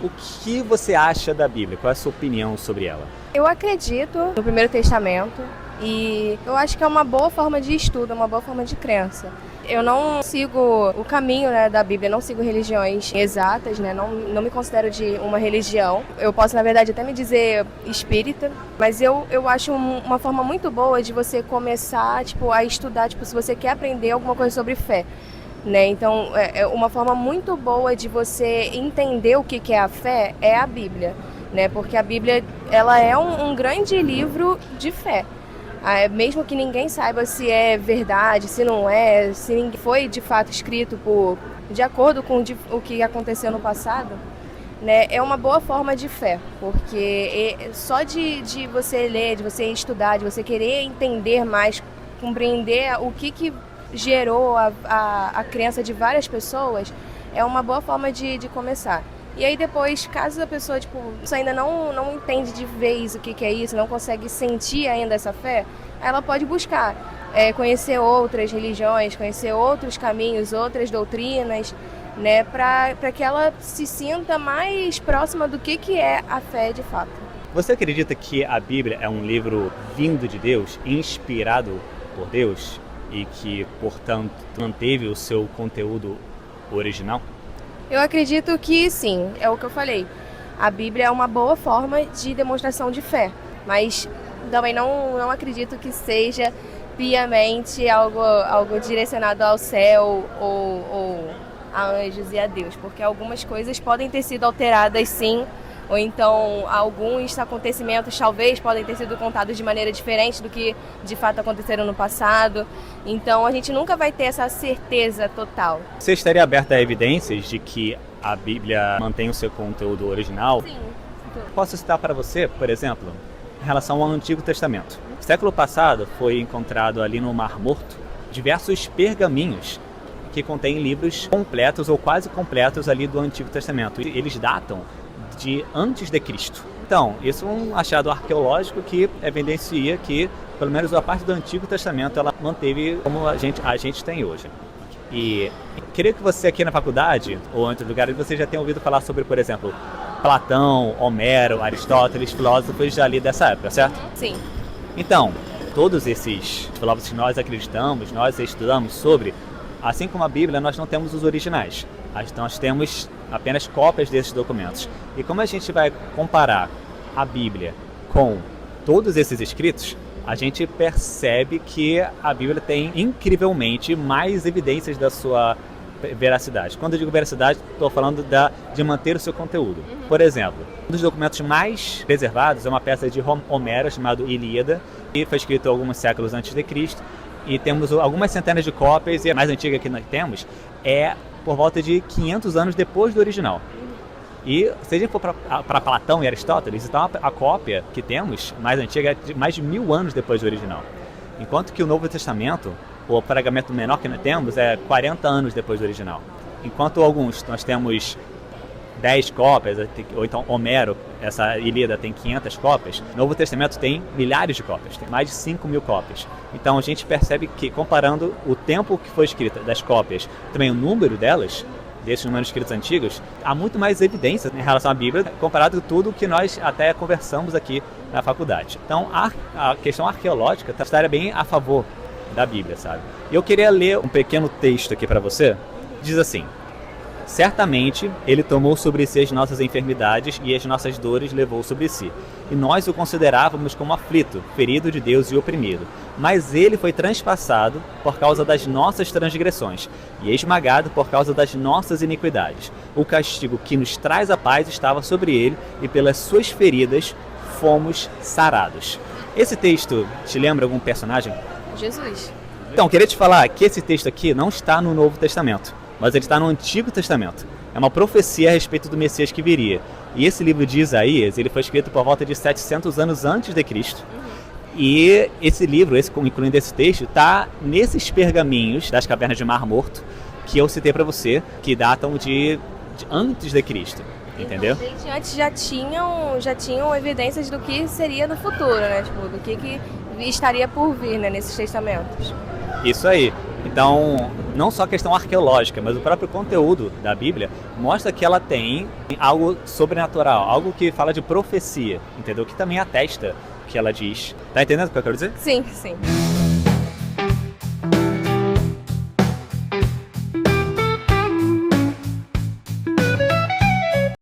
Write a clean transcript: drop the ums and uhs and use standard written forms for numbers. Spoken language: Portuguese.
O que você acha da Bíblia? Qual é a sua opinião sobre ela? Eu acredito no Primeiro Testamento e eu acho que é uma boa forma de estudo, uma boa forma de crença. Eu não sigo o caminho, né, da Bíblia, não sigo religiões exatas, né, não me considero de uma religião. Eu posso, na verdade, até me dizer espírita, mas eu acho uma forma muito boa de você começar a estudar, se você quer aprender alguma coisa sobre fé. Né? Então, é uma forma muito boa de você entender o que é a fé, é a Bíblia. Né? Porque a Bíblia ela é um grande livro de fé. Mesmo que ninguém saiba se é verdade, se não é, se foi de fato escrito de acordo com o que aconteceu no passado, né, é uma boa forma de fé, porque só de você ler, de você estudar, de você querer entender mais, compreender o que gerou a crença de várias pessoas, é uma boa forma de começar. E aí depois, caso a pessoa você ainda não entende de vez o que é isso, não consegue sentir ainda essa fé, ela pode buscar conhecer outras religiões, conhecer outros caminhos, outras doutrinas, né, para que ela se sinta mais próxima do que é a fé de fato. Você acredita que a Bíblia é um livro vindo de Deus, inspirado por Deus e que, portanto, manteve o seu conteúdo original? Eu acredito que sim, é o que eu falei. A Bíblia é uma boa forma de demonstração de fé, mas também não acredito que seja piamente algo direcionado ao céu ou a anjos e a Deus, porque algumas coisas podem ter sido alteradas sim, ou então alguns acontecimentos talvez podem ter sido contados de maneira diferente do que de fato aconteceram no passado. Então a gente nunca vai ter essa certeza total. Você estaria aberta a evidências de que a Bíblia mantém o seu conteúdo original? Sim. Posso citar para você, por exemplo, em relação ao Antigo Testamento. No século passado foi encontrado ali no Mar Morto diversos pergaminhos que contêm livros completos ou quase completos ali do Antigo Testamento. Eles datam de antes de Cristo. Então, isso é um achado arqueológico que evidencia que, pelo menos a parte do Antigo Testamento, ela manteve como a gente tem hoje. E queria que você aqui na faculdade, ou em outros lugares, você já tenha ouvido falar sobre, por exemplo, Platão, Homero, Aristóteles, filósofos ali dessa época, certo? Sim. Então, todos esses filósofos que nós acreditamos, nós estudamos sobre, assim como a Bíblia, nós não temos os originais. Nós temos apenas cópias desses documentos. E como a gente vai comparar a Bíblia com todos esses escritos, a gente percebe que a Bíblia tem incrivelmente mais evidências da sua veracidade. Quando eu digo veracidade, estou falando de manter o seu conteúdo. Por exemplo, um dos documentos mais preservados é uma peça de Homero chamada Ilíada, que foi escrito alguns séculos antes de Cristo, e temos algumas centenas de cópias, e a mais antiga que nós temos é por volta de 500 anos depois do original. E se a gente for para Platão e Aristóteles, então a cópia que temos, mais antiga, é de mais de 1000 anos depois do original. Enquanto que o Novo Testamento, o pergamento menor que nós temos, é 40 anos depois do original. Enquanto nós temos 10 cópias, ou então Homero, essa Ilíada tem 500 cópias, o Novo Testamento tem milhares de cópias, tem mais de 5.000 cópias. Então a gente percebe que, comparando o tempo que foi escrita das cópias, também o número delas, desses manuscritos antigos, há muito mais evidência em relação à Bíblia, comparado com tudo que nós até conversamos aqui na faculdade. Então a questão arqueológica estaria bem a favor da Bíblia, sabe? E eu queria ler um pequeno texto aqui para você. Diz assim: certamente ele tomou sobre si as nossas enfermidades e as nossas dores levou sobre si. E nós o considerávamos como aflito, ferido de Deus e oprimido. Mas ele foi transpassado por causa das nossas transgressões e esmagado por causa das nossas iniquidades. O castigo que nos traz a paz estava sobre ele e pelas suas feridas fomos sarados. Esse texto te lembra algum personagem? Jesus. Então, queria te falar que esse texto aqui não está no Novo Testamento, mas ele está no Antigo Testamento. É uma profecia a respeito do Messias que viria. E esse livro de Isaías, ele foi escrito por volta de 700 anos antes de Cristo. E esse livro, incluindo esse texto, está nesses pergaminhos das cavernas de Mar Morto que eu citei para você, que datam de antes de Cristo. Entendeu? Então, desde antes já tinham evidências do que seria no futuro, né? Do que estaria por vir, né, nesses testamentos. Isso aí. Então, não só a questão arqueológica, mas o próprio conteúdo da Bíblia mostra que ela tem algo sobrenatural, algo que fala de profecia, entendeu? Que também atesta o que ela diz. Tá entendendo o que eu quero dizer? Sim, sim.